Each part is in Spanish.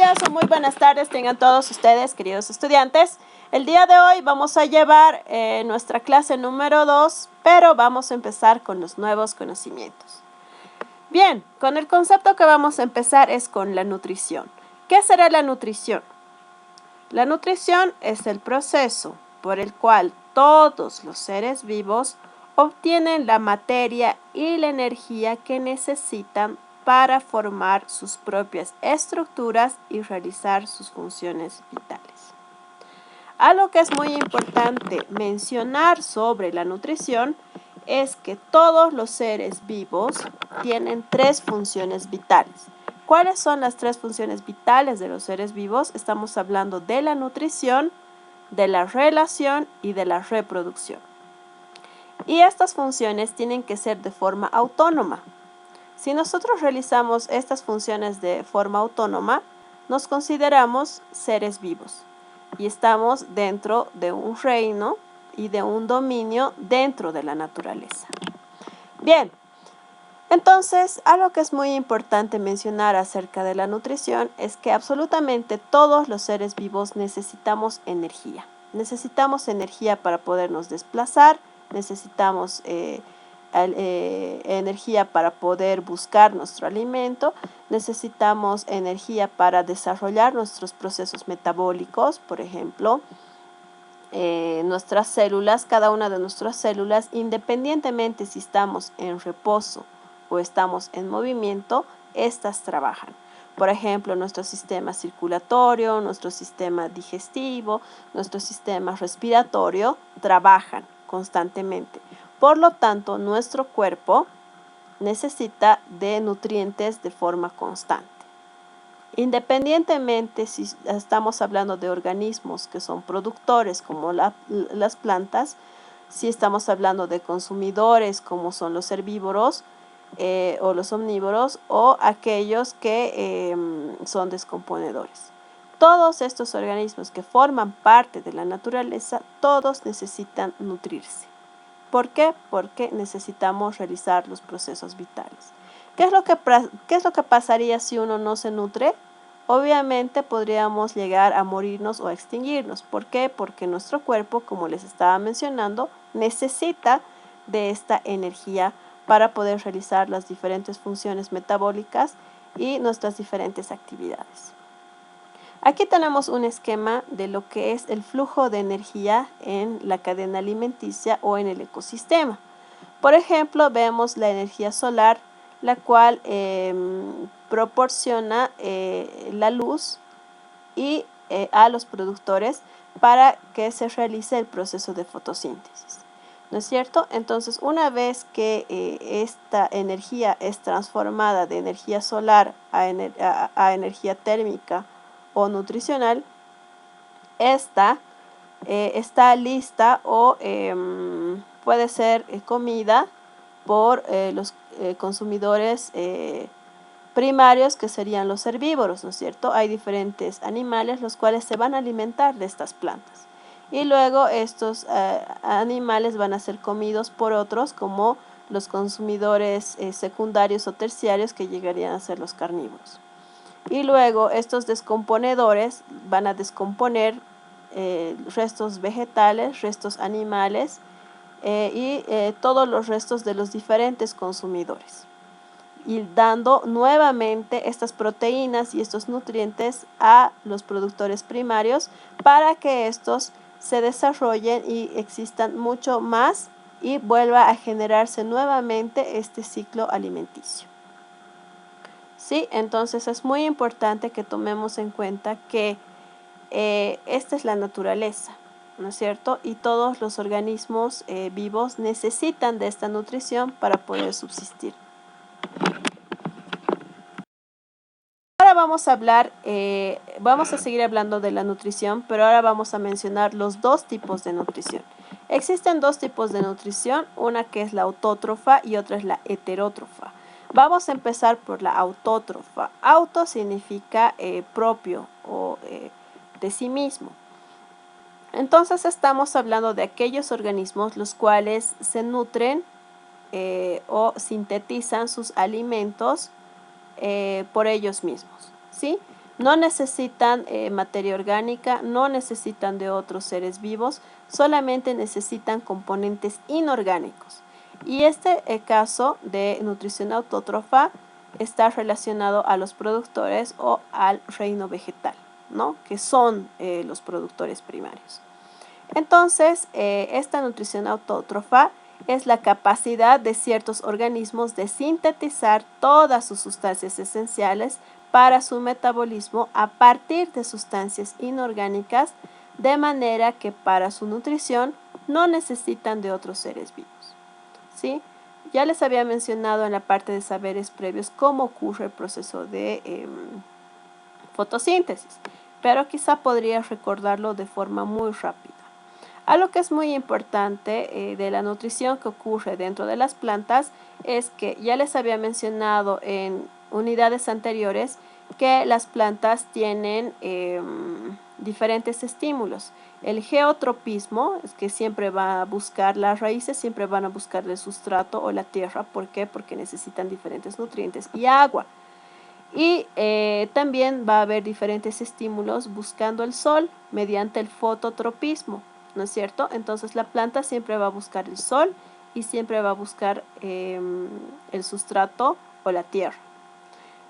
Buenos días o muy buenas tardes tengan todos ustedes, queridos estudiantes. El día de hoy vamos a llevar nuestra clase número 2, pero vamos a empezar con los nuevos conocimientos. Bien, con el concepto que vamos a empezar es con la nutrición. ¿Qué será la nutrición? La nutrición es el proceso por el cual todos los seres vivos obtienen la materia y la energía que necesitan para formar sus propias estructuras y realizar sus funciones vitales. Algo que es muy importante mencionar sobre la nutrición es que todos los seres vivos tienen 3 funciones vitales. ¿Cuáles son las 3 funciones vitales de los seres vivos? Estamos hablando de la nutrición, de la relación y de la reproducción. Y estas funciones tienen que ser de forma autónoma. Si nosotros realizamos estas funciones de forma autónoma, nos consideramos seres vivos y estamos dentro de un reino y de un dominio dentro de la naturaleza. Bien, entonces algo que es muy importante mencionar acerca de la nutrición es que absolutamente todos los seres vivos necesitamos energía. Necesitamos energía para podernos desplazar, necesitamos energía para poder buscar nuestro alimento, necesitamos energía para desarrollar nuestros procesos metabólicos, por ejemplo, nuestras células, cada una de nuestras células, independientemente si estamos en reposo o estamos en movimiento, estas trabajan. Por ejemplo, nuestro sistema circulatorio, nuestro sistema digestivo, nuestro sistema respiratorio trabajan constantemente. Por lo tanto, nuestro cuerpo necesita de nutrientes de forma constante. Independientemente si estamos hablando de organismos que son productores como las plantas, si estamos hablando de consumidores como son los herbívoros o los omnívoros o aquellos que son descomponedores. Todos estos organismos que forman parte de la naturaleza, todos necesitan nutrirse. ¿Por qué? Porque necesitamos realizar los procesos vitales. ¿Qué es lo que pasaría si uno no se nutre? Obviamente podríamos llegar a morirnos o a extinguirnos. ¿Por qué? Porque nuestro cuerpo, como les estaba mencionando, necesita de esta energía para poder realizar las diferentes funciones metabólicas y nuestras diferentes actividades. Aquí tenemos un esquema de lo que es el flujo de energía en la cadena alimenticia o en el ecosistema. Por ejemplo, vemos la energía solar, la cual proporciona la luz y a los productores para que se realice el proceso de fotosíntesis. ¿No es cierto? Entonces, una vez que esta energía es transformada de energía solar a energía térmica o nutricional, esta está lista o puede ser comida por los consumidores primarios, que serían los herbívoros, ¿no es cierto? Hay diferentes animales los cuales se van a alimentar de estas plantas y luego estos animales van a ser comidos por otros como los consumidores secundarios o terciarios, que llegarían a ser los carnívoros. Y luego estos descomponedores van a descomponer restos vegetales, restos animales y todos los restos de los diferentes consumidores, y dando nuevamente estas proteínas y estos nutrientes a los productores primarios para que estos se desarrollen y existan mucho más y vuelva a generarse nuevamente este ciclo alimenticio. ¿Sí? Entonces es muy importante que tomemos en cuenta que esta es la naturaleza, ¿no es cierto? Y todos los organismos vivos necesitan de esta nutrición para poder subsistir. Ahora vamos a seguir hablando de la nutrición, pero ahora vamos a mencionar los 2 tipos de nutrición. Existen 2 tipos de nutrición, una que es la autótrofa y otra es la heterótrofa. Vamos a empezar por la autótrofa. Auto significa propio o de sí mismo. Entonces estamos hablando de aquellos organismos los cuales se nutren o sintetizan sus alimentos por ellos mismos, ¿sí? No necesitan materia orgánica, no necesitan de otros seres vivos, solamente necesitan componentes inorgánicos. Y este caso de nutrición autótrofa está relacionado a los productores o al reino vegetal, ¿no? Que son los productores primarios. Entonces, esta nutrición autótrofa es la capacidad de ciertos organismos de sintetizar todas sus sustancias esenciales para su metabolismo a partir de sustancias inorgánicas, de manera que para su nutrición no necesitan de otros seres vivos. ¿Sí? Ya les había mencionado en la parte de saberes previos cómo ocurre el proceso de fotosíntesis, pero quizá podría recordarlo de forma muy rápida. Algo que es muy importante de la nutrición que ocurre dentro de las plantas es que ya les había mencionado en unidades anteriores que las plantas tienen diferentes estímulos. El geotropismo es que siempre va a buscar las raíces, siempre van a buscar el sustrato o la tierra. ¿Por qué? Porque necesitan diferentes nutrientes y agua. Y también va a haber diferentes estímulos buscando el sol mediante el fototropismo, ¿no es cierto? Entonces la planta siempre va a buscar el sol y siempre va a buscar el sustrato o la tierra.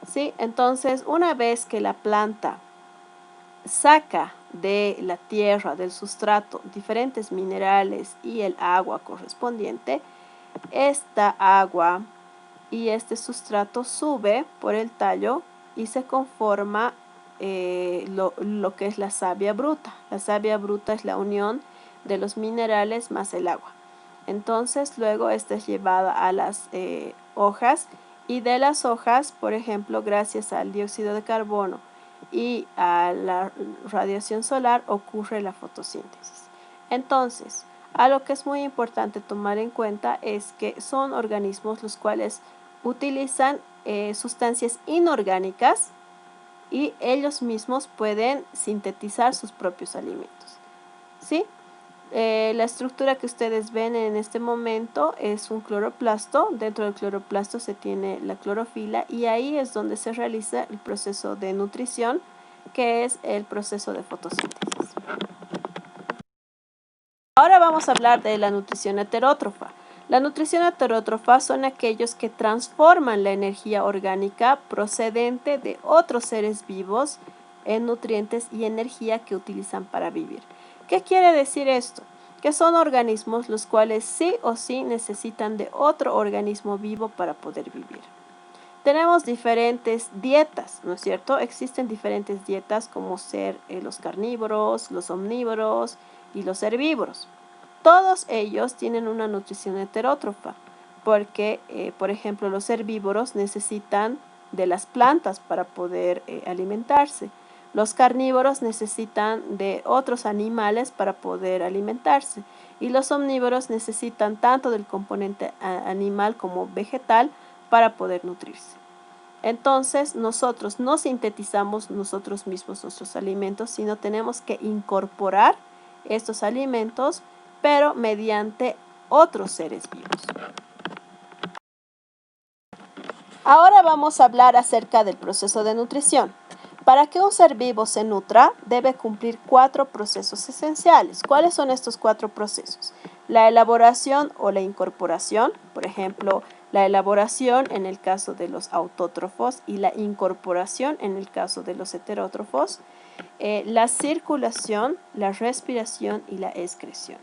¿Sí? Entonces, una vez que la planta saca de la tierra, del sustrato, diferentes minerales y el agua correspondiente, esta agua y este sustrato sube por el tallo y se conforma lo que es la savia bruta. La savia bruta es la unión de los minerales más el agua. Entonces luego esta es llevada a las hojas y de las hojas, por ejemplo, gracias al dióxido de carbono y a la radiación solar ocurre la fotosíntesis. Entonces, algo que es muy importante tomar en cuenta es que son organismos los cuales utilizan sustancias inorgánicas y ellos mismos pueden sintetizar sus propios alimentos. ¿Sí? La estructura que ustedes ven en este momento es un cloroplasto. Dentro del cloroplasto se tiene la clorofila y ahí es donde se realiza el proceso de nutrición, que es el proceso de fotosíntesis. Ahora vamos a hablar de la nutrición heterótrofa. La nutrición heterótrofa son aquellos que transforman la energía orgánica procedente de otros seres vivos en nutrientes y energía que utilizan para vivir. ¿Qué quiere decir esto? Que son organismos los cuales sí o sí necesitan de otro organismo vivo para poder vivir. Tenemos diferentes dietas, ¿no es cierto? Existen diferentes dietas como ser los carnívoros, los omnívoros y los herbívoros. Todos ellos tienen una nutrición heterótrofa porque, por ejemplo, los herbívoros necesitan de las plantas para poder alimentarse. Los carnívoros necesitan de otros animales para poder alimentarse. Y los omnívoros necesitan tanto del componente animal como vegetal para poder nutrirse. Entonces, nosotros no sintetizamos nosotros mismos nuestros alimentos, sino tenemos que incorporar estos alimentos, pero mediante otros seres vivos. Ahora vamos a hablar acerca del proceso de nutrición. Para que un ser vivo se nutra, debe cumplir 4 procesos esenciales. ¿Cuáles son estos 4 procesos? La elaboración o la incorporación, por ejemplo, la elaboración en el caso de los autótrofos y la incorporación en el caso de los heterótrofos, la circulación, la respiración y la excreción.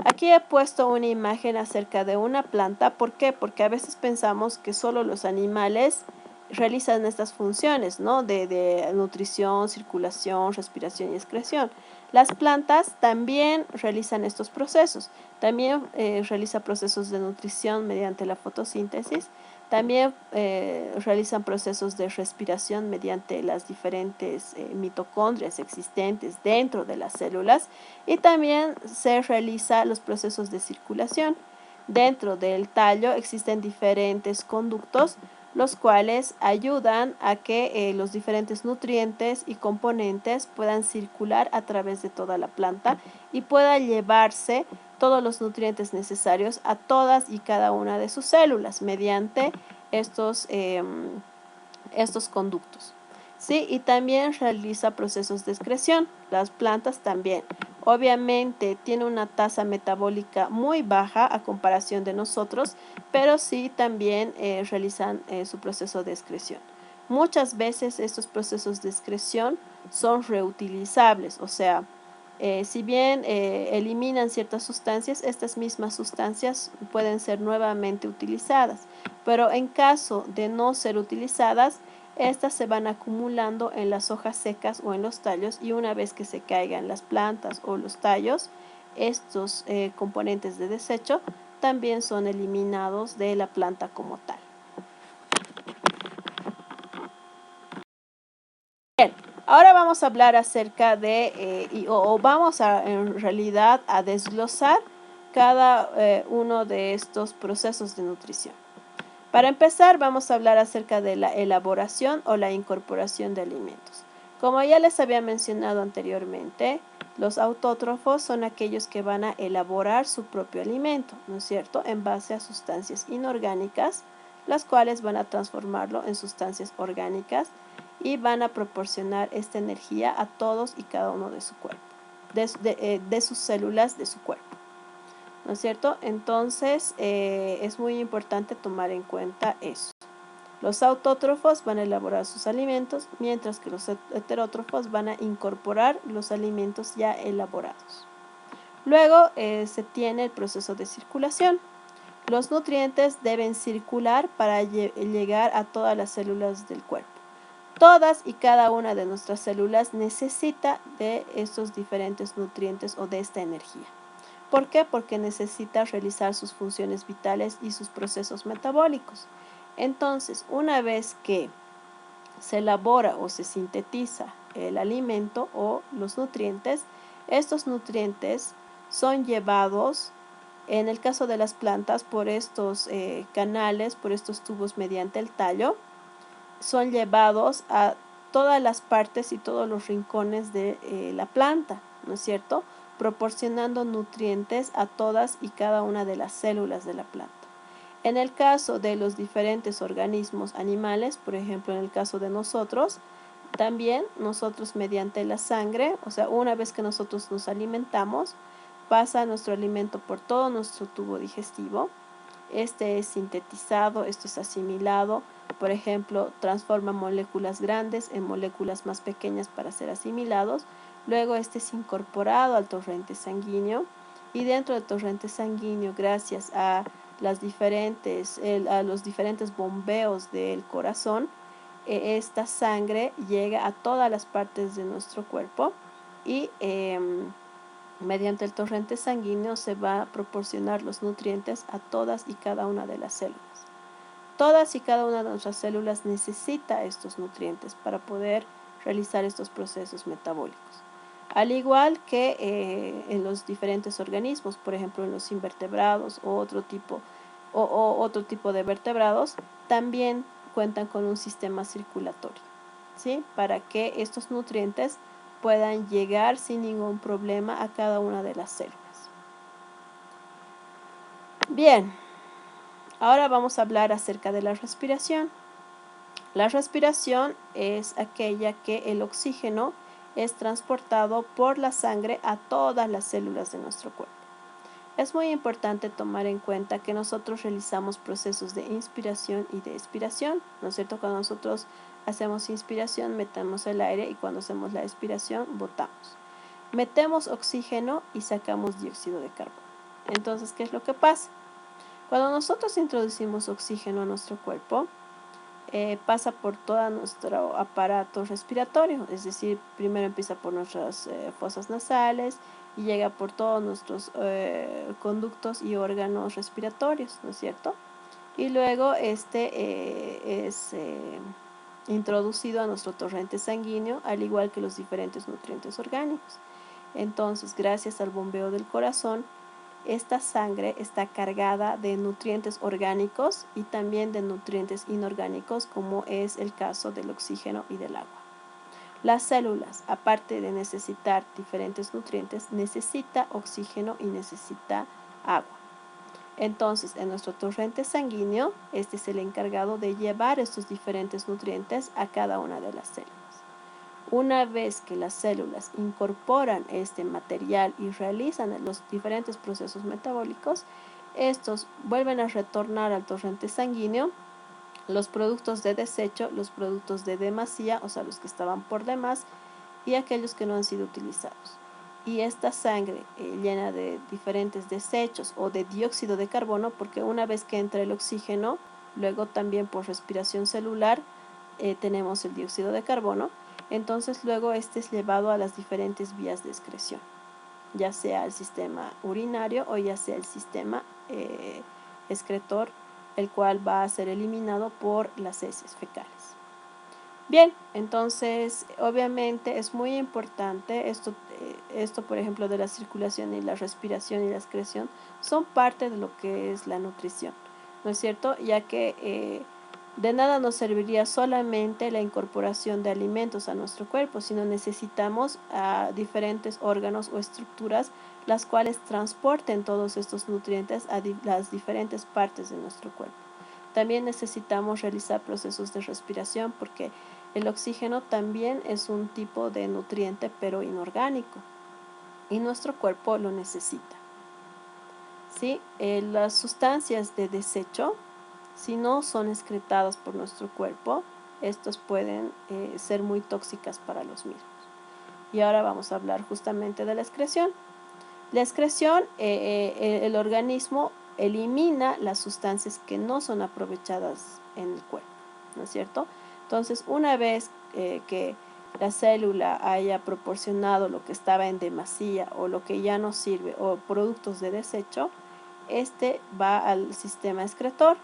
Aquí he puesto una imagen acerca de una planta. ¿Por qué? Porque a veces pensamos que solo los animales realizan estas funciones, ¿no? De nutrición, circulación, respiración y excreción. Las plantas también realizan estos procesos. También realizan procesos de nutrición mediante la fotosíntesis. También realizan procesos de respiración mediante las diferentes mitocondrias existentes dentro de las células y también se realizan los procesos de circulación. Dentro del tallo existen diferentes conductos los cuales ayudan a que los diferentes nutrientes y componentes puedan circular a través de toda la planta y pueda llevarse todos los nutrientes necesarios a todas y cada una de sus células mediante estos conductos. Sí, y también realiza procesos de excreción. Las plantas también. Obviamente tiene una tasa metabólica muy baja a comparación de nosotros, pero sí también realizan su proceso de excreción. Muchas veces estos procesos de excreción son reutilizables, o sea, si bien eliminan ciertas sustancias, estas mismas sustancias pueden ser nuevamente utilizadas, pero en caso de no ser utilizadas, estas se van acumulando en las hojas secas o en los tallos, y una vez que se caigan las plantas o los tallos, estos componentes de desecho también son eliminados de la planta como tal. Bien, ahora vamos a hablar acerca de, vamos a en realidad a desglosar cada uno de estos procesos de nutrición. Para empezar, vamos a hablar acerca de la elaboración o la incorporación de alimentos. Como ya les había mencionado anteriormente, los autótrofos son aquellos que van a elaborar su propio alimento, ¿no es cierto?, en base a sustancias inorgánicas, las cuales van a transformarlo en sustancias orgánicas y van a proporcionar esta energía a todos y cada uno de su cuerpo, de sus células de su cuerpo. ¿No es cierto? Entonces, es muy importante tomar en cuenta eso. Los autótrofos van a elaborar sus alimentos, mientras que los heterótrofos van a incorporar los alimentos ya elaborados. Luego se tiene el proceso de circulación. Los nutrientes deben circular para llegar a todas las células del cuerpo. Todas y cada una de nuestras células necesita de estos diferentes nutrientes o de esta energía. ¿Por qué? Porque necesita realizar sus funciones vitales y sus procesos metabólicos. Entonces, una vez que se elabora o se sintetiza el alimento o los nutrientes, estos nutrientes son llevados, en el caso de las plantas, por estos canales, por estos tubos mediante el tallo, son llevados a todas las partes y todos los rincones de la planta, ¿no es cierto?, proporcionando nutrientes a todas y cada una de las células de la planta. En el caso de los diferentes organismos animales, por ejemplo, en el caso de nosotros, también nosotros mediante la sangre, o sea, una vez que nosotros nos alimentamos, pasa nuestro alimento por todo nuestro tubo digestivo. Este es sintetizado, esto es asimilado, por ejemplo, transforma moléculas grandes en moléculas más pequeñas para ser asimilados. Luego este es incorporado al torrente sanguíneo, y dentro del torrente sanguíneo, gracias a los diferentes bombeos del corazón, esta sangre llega a todas las partes de nuestro cuerpo, y mediante el torrente sanguíneo se va a proporcionar los nutrientes a todas y cada una de las células. Todas y cada una de nuestras células necesita estos nutrientes para poder realizar estos procesos metabólicos. Al igual que en los diferentes organismos, por ejemplo en los invertebrados o otro tipo de vertebrados, también cuentan con un sistema circulatorio, ¿sí?, para que estos nutrientes puedan llegar sin ningún problema a cada una de las células. Bien, ahora vamos a hablar acerca de la respiración. La respiración es aquella que el oxígeno es transportado por la sangre a todas las células de nuestro cuerpo. Es muy importante tomar en cuenta que nosotros realizamos procesos de inspiración y de expiración, ¿no es cierto? Cuando nosotros hacemos inspiración, metemos el aire, y cuando hacemos la expiración, botamos. Metemos oxígeno y sacamos dióxido de carbono. Entonces, ¿qué es lo que pasa? Cuando nosotros introducimos oxígeno a nuestro cuerpo, pasa por todo nuestro aparato respiratorio, es decir, primero empieza por nuestras fosas nasales y llega por todos nuestros conductos y órganos respiratorios, ¿no es cierto? Y luego este es introducido a nuestro torrente sanguíneo, al igual que los diferentes nutrientes orgánicos. Entonces, gracias al bombeo del corazón, esta sangre está cargada de nutrientes orgánicos y también de nutrientes inorgánicos, como es el caso del oxígeno y del agua. Las células, aparte de necesitar diferentes nutrientes, necesita oxígeno y necesita agua. Entonces, en nuestro torrente sanguíneo, este es el encargado de llevar estos diferentes nutrientes a cada una de las células. Una vez que las células incorporan este material y realizan los diferentes procesos metabólicos, estos vuelven a retornar al torrente sanguíneo los productos de desecho, los productos de demasía, o sea, los que estaban por demás, y aquellos que no han sido utilizados. Y esta sangre llena de diferentes desechos o de dióxido de carbono, porque una vez que entra el oxígeno, luego también por respiración celular tenemos el dióxido de carbono, entonces luego este es llevado a las diferentes vías de excreción, ya sea el sistema urinario o ya sea el sistema excretor, el cual va a ser eliminado por las heces fecales. Bien, entonces obviamente es muy importante esto, por ejemplo, de la circulación y la respiración y la excreción, son parte de lo que es la nutrición, ¿no es cierto? Ya que de nada nos serviría solamente la incorporación de alimentos a nuestro cuerpo, sino necesitamos diferentes órganos o estructuras las cuales transporten todos estos nutrientes a las diferentes partes de nuestro cuerpo. También necesitamos realizar procesos de respiración porque el oxígeno también es un tipo de nutriente pero inorgánico y nuestro cuerpo lo necesita. ¿Sí? Las sustancias de desecho, si no son excretadas por nuestro cuerpo, estos pueden ser muy tóxicas para los mismos. Y ahora vamos a hablar justamente de la excreción. La excreción, el organismo elimina las sustancias que no son aprovechadas en el cuerpo, ¿no es cierto? Entonces, una vez que la célula haya proporcionado lo que estaba en demasía o lo que ya no sirve o productos de desecho, este va al sistema excretor,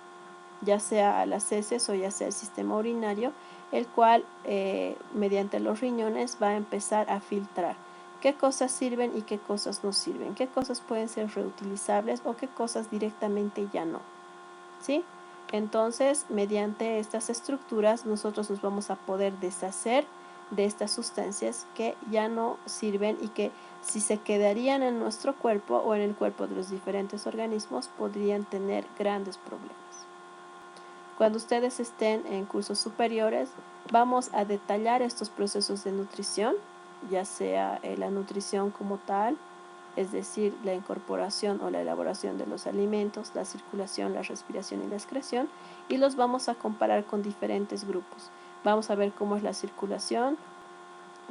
ya sea a las heces o ya sea el sistema urinario, el cual mediante los riñones va a empezar a filtrar qué cosas sirven y qué cosas no sirven, qué cosas pueden ser reutilizables o qué cosas directamente ya no, ¿sí? Entonces, mediante estas estructuras, nosotros nos vamos a poder deshacer de estas sustancias que ya no sirven y que si se quedarían en nuestro cuerpo o en el cuerpo de los diferentes organismos, podrían tener grandes problemas. Cuando ustedes estén en cursos superiores, vamos a detallar estos procesos de nutrición, ya sea la nutrición como tal, es decir, la incorporación o la elaboración de los alimentos, la circulación, la respiración y la excreción, y los vamos a comparar con diferentes grupos. Vamos a ver cómo es la circulación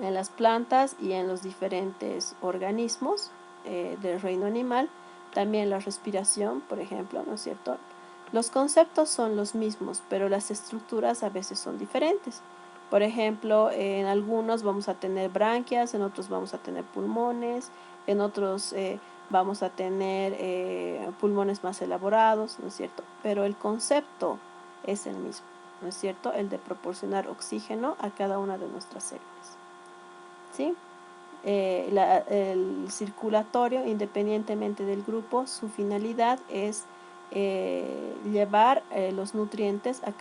en las plantas y en los diferentes organismos del reino animal, también la respiración, por ejemplo, ¿no es cierto? Los conceptos son los mismos, pero las estructuras a veces son diferentes. Por ejemplo, en algunos vamos a tener branquias, en otros vamos a tener pulmones, en otros vamos a tener pulmones más elaborados, ¿no es cierto? Pero el concepto es el mismo, ¿no es cierto? El de proporcionar oxígeno a cada una de nuestras células, ¿sí? El circulatorio, independientemente del grupo, su finalidad es llevar los nutrientes a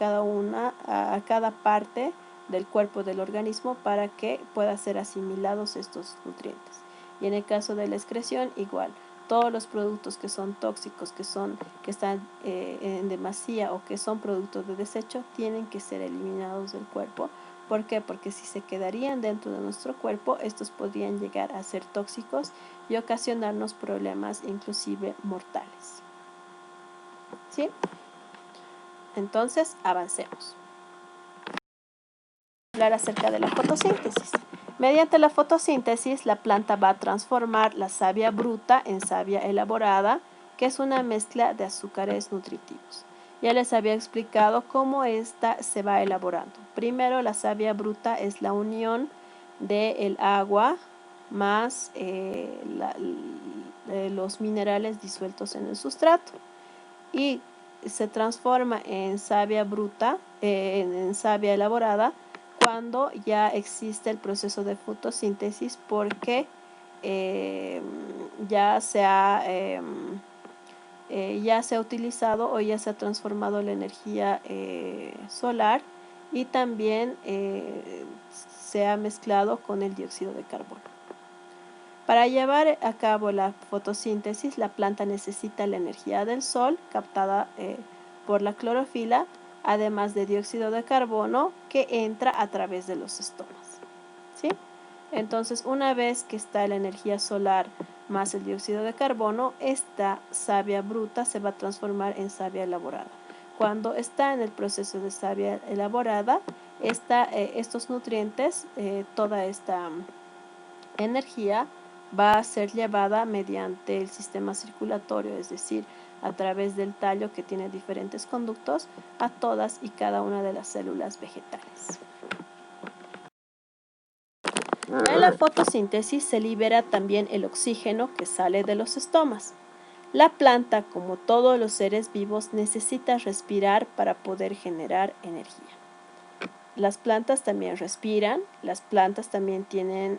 cada parte del cuerpo del organismo para que puedan ser asimilados estos nutrientes. Y en el caso de la excreción, igual, todos los productos que son tóxicos, que están en demasía o que son productos de desecho, tienen que ser eliminados del cuerpo. ¿Por qué? Porque si se quedarían dentro de nuestro cuerpo, estos podrían llegar a ser tóxicos y ocasionarnos problemas inclusive mortales. ¿Sí? Entonces, avancemos. Hablar acerca de la fotosíntesis. Mediante la fotosíntesis, la planta va a transformar la savia bruta en savia elaborada, que es una mezcla de azúcares nutritivos. Ya les había explicado cómo esta se va elaborando. Primero, la savia bruta es la unión del agua más los minerales disueltos en el sustrato. Y se transforma en savia bruta, en savia elaborada, cuando ya existe el proceso de fotosíntesis porque ya se ha utilizado o ya se ha transformado la energía solar y también se ha mezclado con el dióxido de carbono. Para llevar a cabo la fotosíntesis, la planta necesita la energía del sol captada por la clorofila, además de dióxido de carbono que entra a través de los estomas. ¿sí? Entonces, una vez que está la energía solar más el dióxido de carbono, esta savia bruta se va a transformar en savia elaborada. Cuando está en el proceso de savia elaborada, estos nutrientes, toda esta energía va a ser llevada mediante el sistema circulatorio, es decir, a través del tallo que tiene diferentes conductos a todas y cada una de las células vegetales. En la fotosíntesis se libera también el oxígeno que sale de los estomas. La planta, como todos los seres vivos, necesita respirar para poder generar energía. Las plantas también respiran, las plantas también tienen,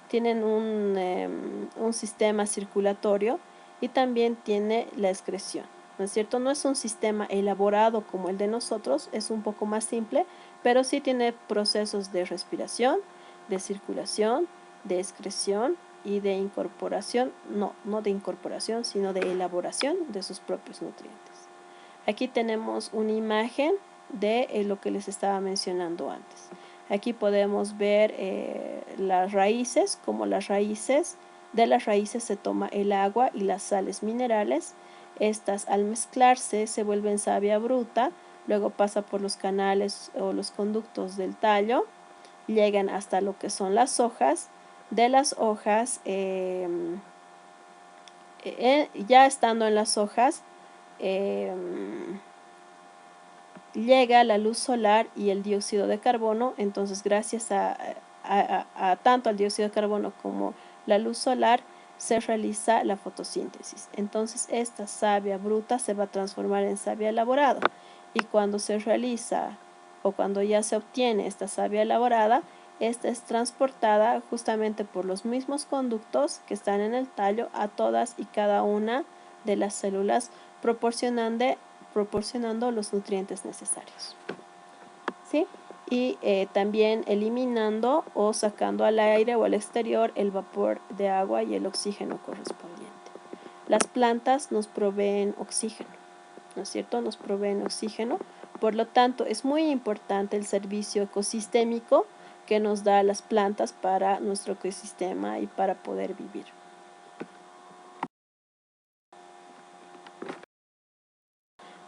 tienen un sistema circulatorio y también tiene la excreción, ¿no es cierto? No es un sistema elaborado como el de nosotros, es un poco más simple, pero sí tiene procesos de respiración, de circulación, de excreción y de incorporación, no de incorporación, sino de elaboración de sus propios nutrientes. Aquí tenemos una imagen de lo que les estaba mencionando antes. Aquí podemos ver las raíces, como de las raíces se toma el agua y las sales minerales. Estas al mezclarse se vuelven savia bruta, luego pasa por los canales o los conductos del tallo, llegan hasta lo que son las hojas. De las hojas, ya estando en las hojas, llega la luz solar y el dióxido de carbono. Entonces, gracias a tanto al dióxido de carbono como la luz solar, se realiza la fotosíntesis. Entonces, esta savia bruta se va a transformar en savia elaborada. Y cuando se realiza o cuando ya se obtiene esta savia elaborada, esta es transportada justamente por los mismos conductos que están en el tallo a todas y cada una de las células, proporcionando los nutrientes necesarios, ¿sí? Y también eliminando o sacando al aire o al exterior el vapor de agua y el oxígeno correspondiente. Las plantas nos proveen oxígeno, ¿no es cierto? Nos proveen oxígeno, por lo tanto es muy importante el servicio ecosistémico que nos da las plantas para nuestro ecosistema y para poder vivir.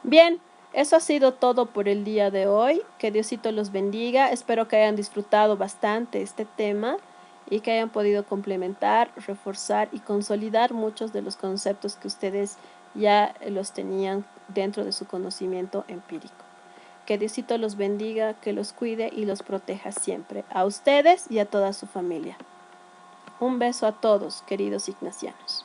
Bien, eso ha sido todo por el día de hoy. Que Diosito los bendiga. Espero que hayan disfrutado bastante este tema y que hayan podido complementar, reforzar y consolidar muchos de los conceptos que ustedes ya los tenían dentro de su conocimiento empírico. Que Diosito los bendiga, que los cuide y los proteja siempre, a ustedes y a toda su familia. Un beso a todos, queridos ignacianos.